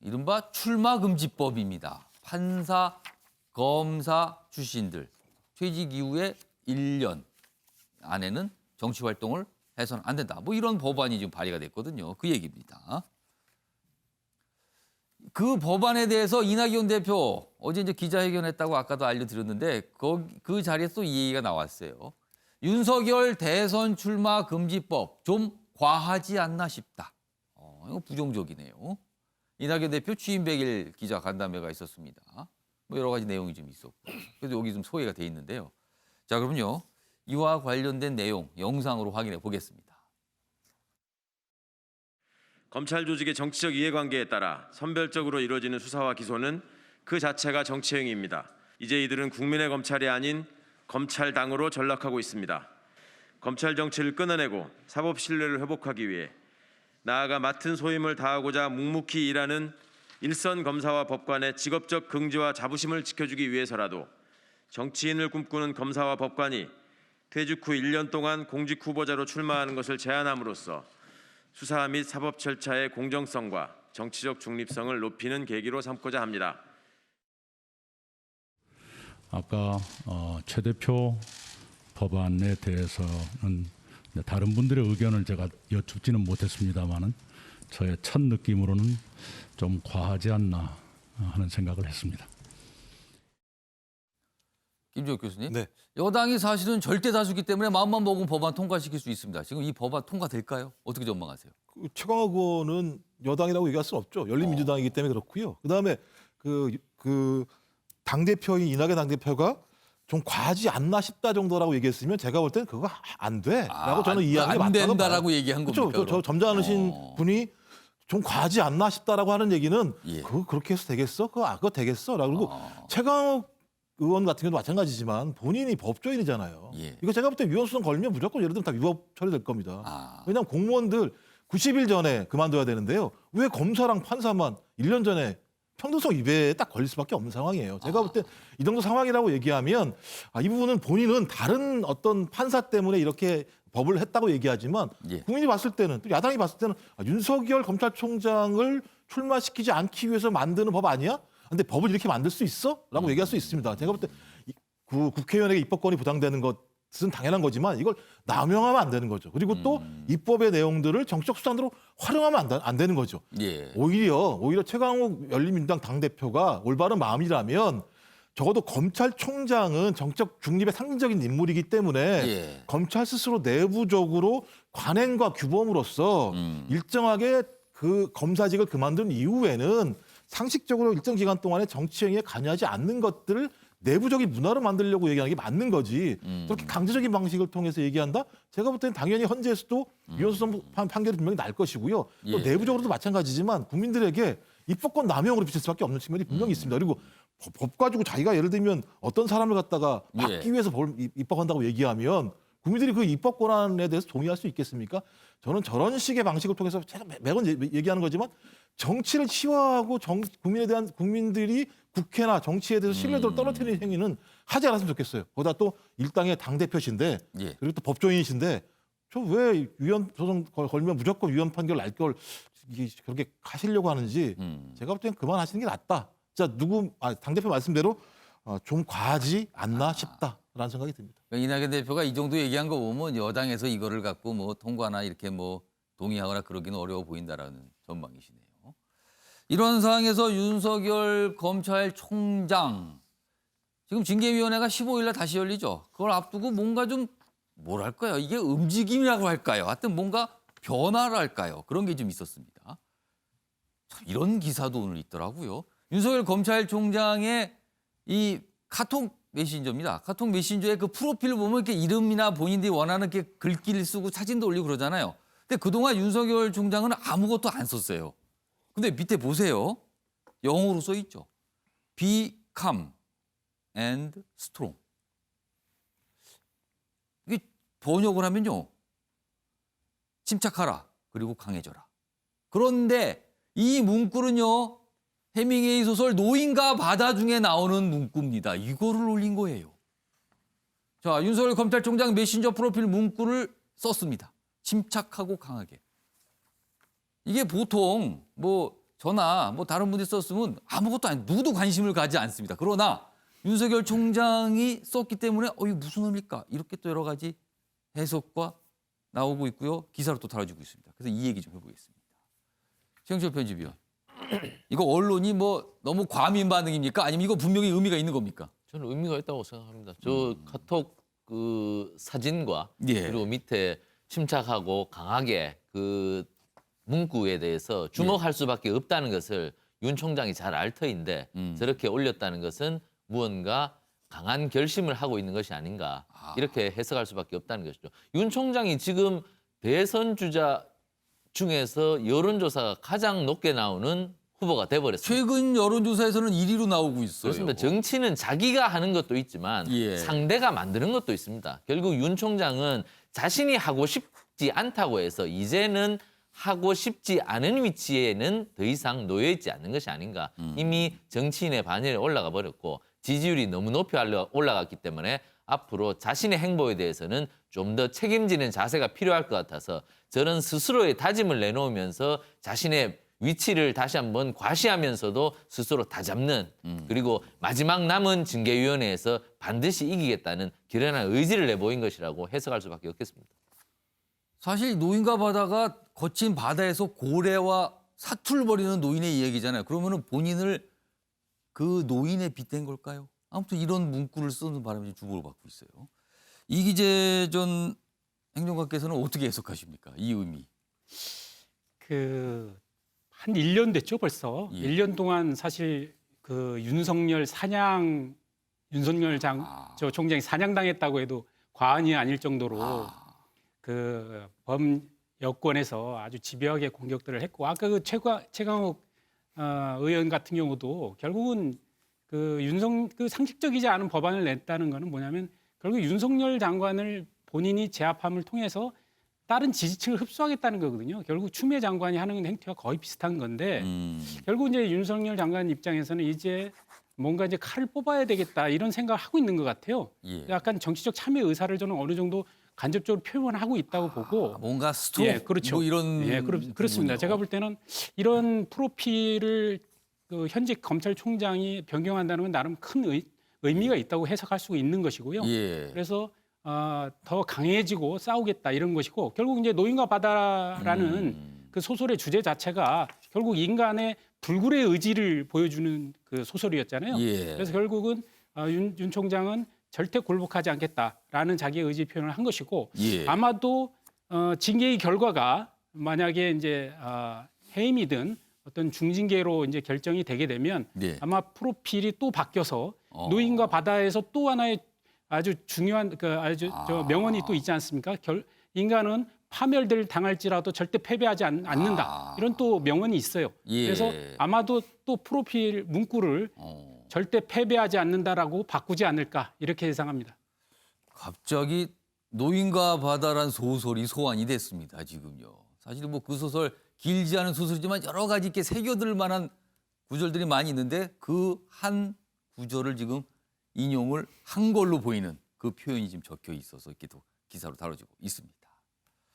이른바 출마금지법입니다. 판사, 검사 출신들 퇴직 이후에 1년 안에는 정치 활동을 해서는 안 된다. 뭐 이런 법안이 지금 발의가 됐거든요. 그 얘기입니다. 그 법안에 대해서 이낙연 대표 어제 이제 기자회견했다고 아까도 알려드렸는데 그 자리에서 또 이 얘기가 나왔어요. 윤석열 대선 출마 금지법 좀 과하지 않나 싶다. 이거 부정적이네요. 이낙연 대표 취임 100일 기자 간담회가 있었습니다. 뭐 여러 가지 내용이 좀 있었고. 그래도 여기 좀 소개가 돼 있는데요. 자, 그럼요. 이와 관련된 내용 영상으로 확인해 보겠습니다. 검찰 조직의 정치적 이해관계에 따라 선별적으로 이루어지는 수사와 기소는 그 자체가 정치 행위입니다. 이제 이들은 국민의 검찰이 아닌 검찰당으로 전락하고 있습니다. 검찰 정치를 끊어내고 사법 신뢰를 회복하기 위해 나아가 맡은 소임을 다하고자 묵묵히 일하는 일선 검사와 법관의 직업적 긍지와 자부심을 지켜주기 위해서라도 정치인을 꿈꾸는 검사와 법관이 퇴직 후 1년 동안 공직 후보자로 출마하는 것을 제한함으로써 수사 및 사법 절차의 공정성과 정치적 중립성을 높이는 계기로 삼고자 합니다. 아까 최 대표 법안에 대해서는 다른 분들의 의견을 제가 여쭙지는 못했습니다만은 저의 첫 느낌으로는 좀 과하지 않나 하는 생각을 했습니다. 김지혁 교수님. 네. 여당이 사실은 절대 다수기 때문에 마음만 먹으면 법안 통과시킬 수 있습니다. 지금 이 법안 통과될까요? 어떻게 전망하세요? 최강욱 의원은 여당이라고 얘기할 수는 없죠. 열린민주당이기 때문에 그렇고요. 그다음에 그 당대표인 이낙연 당대표가 좀 과하지 않나 싶다 정도라고 얘기했으면 제가 볼 때는 그거 안 돼라고 저는 이해하는 게 맞다고 봐요. 안 된다라고 얘기한 겁니까? 그렇죠. 저 점잖으신 분이 좀 과하지 않나 싶다라고 하는 얘기는 예. 그거 그렇게 해서 되겠어? 그거 되겠어?라고 그리고 최강욱 의원 같은 경우도 마찬가지지만 본인이 법조인이잖아요. 예. 이거 제가 볼 때 위헌소송 걸면 무조건 예를 들면 다 위법 처리될 겁니다. 아. 왜냐하면 공무원들 90일 전에 그만둬야 되는데요. 왜 검사랑 판사만 1년 전에 평등성 위배에 딱 걸릴 수밖에 없는 상황이에요. 제가 볼 때 이 정도 상황이라고 얘기하면 이 부분은 본인은 다른 어떤 판사 때문에 이렇게 법을 했다고 얘기하지만 예. 국민이 봤을 때는 또 야당이 봤을 때는 윤석열 검찰총장을 출마시키지 않기 위해서 만드는 법 아니야? 근데 법을 이렇게 만들 수 있어? 라고 얘기할 수 있습니다. 제가 볼 때 국회의원에게 입법권이 부당되는 것은 당연한 거지만 이걸 남용하면 안 되는 거죠. 그리고 또 입법의 내용들을 정치적 수단으로 활용하면 안 되는 거죠. 예. 오히려 최강욱 열린민주당 당대표가 올바른 마음이라면 적어도 검찰총장은 정적 중립의 상징적인 인물이기 때문에 예. 검찰 스스로 내부적으로 관행과 규범으로서 일정하게 그 검사직을 그만둔 이후에는 상식적으로 일정 기간 동안에 정치 행위에 관여하지 않는 것들을 내부적인 문화로 만들려고 얘기하는 게 맞는 거지. 그렇게 강제적인 방식을 통해서 얘기한다? 제가 볼 때는 당연히 헌재에서도 위헌소송 판결이 분명히 날 것이고요. 또 예. 내부적으로도 마찬가지지만 국민들에게 입법권 남용으로 비칠 수밖에 없는 측면이 분명히 있습니다. 그리고 법 가지고 자기가 예를 들면 어떤 사람을 갖다가 막기 예. 위해서 법을 입법한다고 얘기하면 국민들이 그 입법 권한에 대해서 동의할 수 있겠습니까? 저는 저런 식의 방식을 통해서 제가 매번 얘기하는 거지만 정치를 치화하고 국민들이 국회나 정치에 대해서 신뢰도를 떨어뜨리는 행위는 하지 않았으면 좋겠어요. 거기다 또 일당의 당대표신데 예. 그리고 또 법조인이신데 저 왜 위헌 소송 걸면 무조건 위헌 판결 날 걸 그렇게 하시려고 하는지 제가 볼 때는 그만하시는 게 낫다. 진짜 당대표 말씀대로 좀 과하지 않나 싶다라는 생각이 듭니다. 이낙연 대표가 이 정도 얘기한 거 보면 여당에서 이거를 갖고 뭐 통과나 이렇게 뭐 동의하거나 그러기는 어려워 보인다라는 전망이시네요. 이런 상황에서 윤석열 검찰총장 지금 징계위원회가 15일 날 다시 열리죠. 그걸 앞두고 뭔가 좀 뭐랄까요? 이게 움직임이라고 할까요? 하여튼 뭔가 변화를 할까요? 그런 게 좀 있었습니다. 참 이런 기사도 오늘 있더라고요. 윤석열 검찰총장의 이 카톡 메신저입니다. 카톡 메신저의 그 프로필을 보면 이렇게 이름이나 본인들이 원하는 이렇게 글귀를 쓰고 사진도 올리고 그러잖아요. 근데 그동안 윤석열 총장은 아무것도 안 썼어요. 근데 밑에 보세요. 영어로 써 있죠. Be calm and strong. 이게 번역을 하면요. 침착하라. 그리고 강해져라. 그런데 이 문구는요. 해밍웨이 소설 노인과 바다 중에 나오는 문구입니다. 이거를 올린 거예요. 자, 윤석열 검찰총장 메신저 프로필 문구를 썼습니다. 침착하고 강하게. 이게 보통 뭐 저나 뭐 다른 분들이 썼으면 아무것도 아니 누구도 관심을 가지 않습니다. 그러나 윤석열 총장이 썼기 때문에 이게 무슨 의미일까? 이렇게 또 여러 가지 해석과 나오고 있고요. 기사로 또 달아지고 있습니다. 그래서 이 얘기 좀 해보겠습니다. 최영철 편집위원. 이거 언론이 뭐 너무 과민 반응입니까? 아니면 이거 분명히 의미가 있는 겁니까? 저는 의미가 있다고 생각합니다. 저 카톡 그 사진과 예. 그리고 밑에 침착하고 강하게 그 문구에 대해서 주목할 수밖에 없다는 것을 윤 총장이 잘 알 터인데 저렇게 올렸다는 것은 무언가 강한 결심을 하고 있는 것이 아닌가 이렇게 해석할 수밖에 없다는 것이죠. 윤 총장이 지금 대선 주자 중에서 여론조사가 가장 높게 나오는 후보가 돼버렸습니다. 최근 여론조사에서는 1위로 나오고 있어요. 그렇습니다. 정치는 자기가 하는 것도 있지만 예. 상대가 만드는 것도 있습니다. 결국 윤 총장은 자신이 하고 싶지 않다고 해서 이제는 하고 싶지 않은 위치에는 더 이상 놓여 있지 않는 것이 아닌가. 이미 정치인의 반열에 올라가 버렸고 지지율이 너무 높이 올라갔기 때문에 앞으로 자신의 행보에 대해서는 좀 더 책임지는 자세가 필요할 것 같아서 저런 스스로의 다짐을 내놓으면서 자신의 위치를 다시 한번 과시하면서도 스스로 다잡는 그리고 마지막 남은 징계위원회에서 반드시 이기겠다는 결연한 의지를 내보인 것이라고 해석할 수밖에 없겠습니다. 사실 노인과 바다가 거친 바다에서 고래와 사투를 벌이는 노인의 이야기잖아요. 그러면은 본인을 그 노인에 빗댄 걸까요? 아무튼 이런 문구를 쓰는 바람에 주목을 받고 있어요. 이기재 전 행정관께서는 어떻게 해석하십니까? 이 의미. 한 1년 됐죠, 벌써. 예. 1년 동안 사실 그 윤석열 저 총장이 사냥당했다고 해도 과언이 아닐 정도로 그 범여권에서 아주 집요하게 공격들을 했고 아까 그 최강욱 의원 같은 경우도 결국은 그 상식적이지 않은 법안을 냈다는 거는 뭐냐면 결국 윤석열 장관을 본인이 제압함을 통해서 다른 지지층을 흡수하겠다는 거거든요. 결국 추미애 장관이 하는 행태와 거의 비슷한 건데 결국 이제 윤석열 장관 입장에서는 이제 뭔가 이제 칼을 뽑아야 되겠다 이런 생각을 하고 있는 것 같아요. 예. 약간 정치적 참여 의사를 저는 어느 정도 간접적으로 표현하고 있다고 보고. 뭔가 스톱 예, 그렇죠. 뭐 이런 그렇습니다. 부분이요. 제가 볼 때는 이런 프로필을 그 현직 검찰총장이 변경한다는 건 나름 큰 의미가 있다고 해석할 수 있는 것이고요. 예. 그래서 더 강해지고 싸우겠다 이런 것이고 결국 이제 노인과 바다라는 그 소설의 주제 자체가 결국 인간의 불굴의 의지를 보여주는 그 소설이었잖아요. 예. 그래서 결국은 윤 총장은 절대 굴복하지 않겠다라는 자기의 의지 표현을 한 것이고 예. 아마도 징계의 결과가 만약에 이제 해임이든 어떤 중징계로 이제 결정이 되게 되면 네. 아마 프로필이 또 바뀌어서 노인과 바다에서 또 하나의 아주 중요한 저 명언이 또 있지 않습니까? 인간은 파멸될 당할지라도 절대 패배하지 않는다. 이런 또 명언이 있어요. 예. 그래서 아마도 또 프로필 문구를 절대 패배하지 않는다라고 바꾸지 않을까 이렇게 예상합니다. 갑자기 노인과 바다란 소설이 소환이 됐습니다. 지금요. 사실 뭐 그 소설 길지 않은 소설이지만 여러 가지 이렇게 새겨들 만한 구절들이 많이 있는데 그 한 구절을 지금 인용을 한 걸로 보이는 그 표현이 지금 적혀 있어서 이렇게 또 기사로 다뤄지고 있습니다.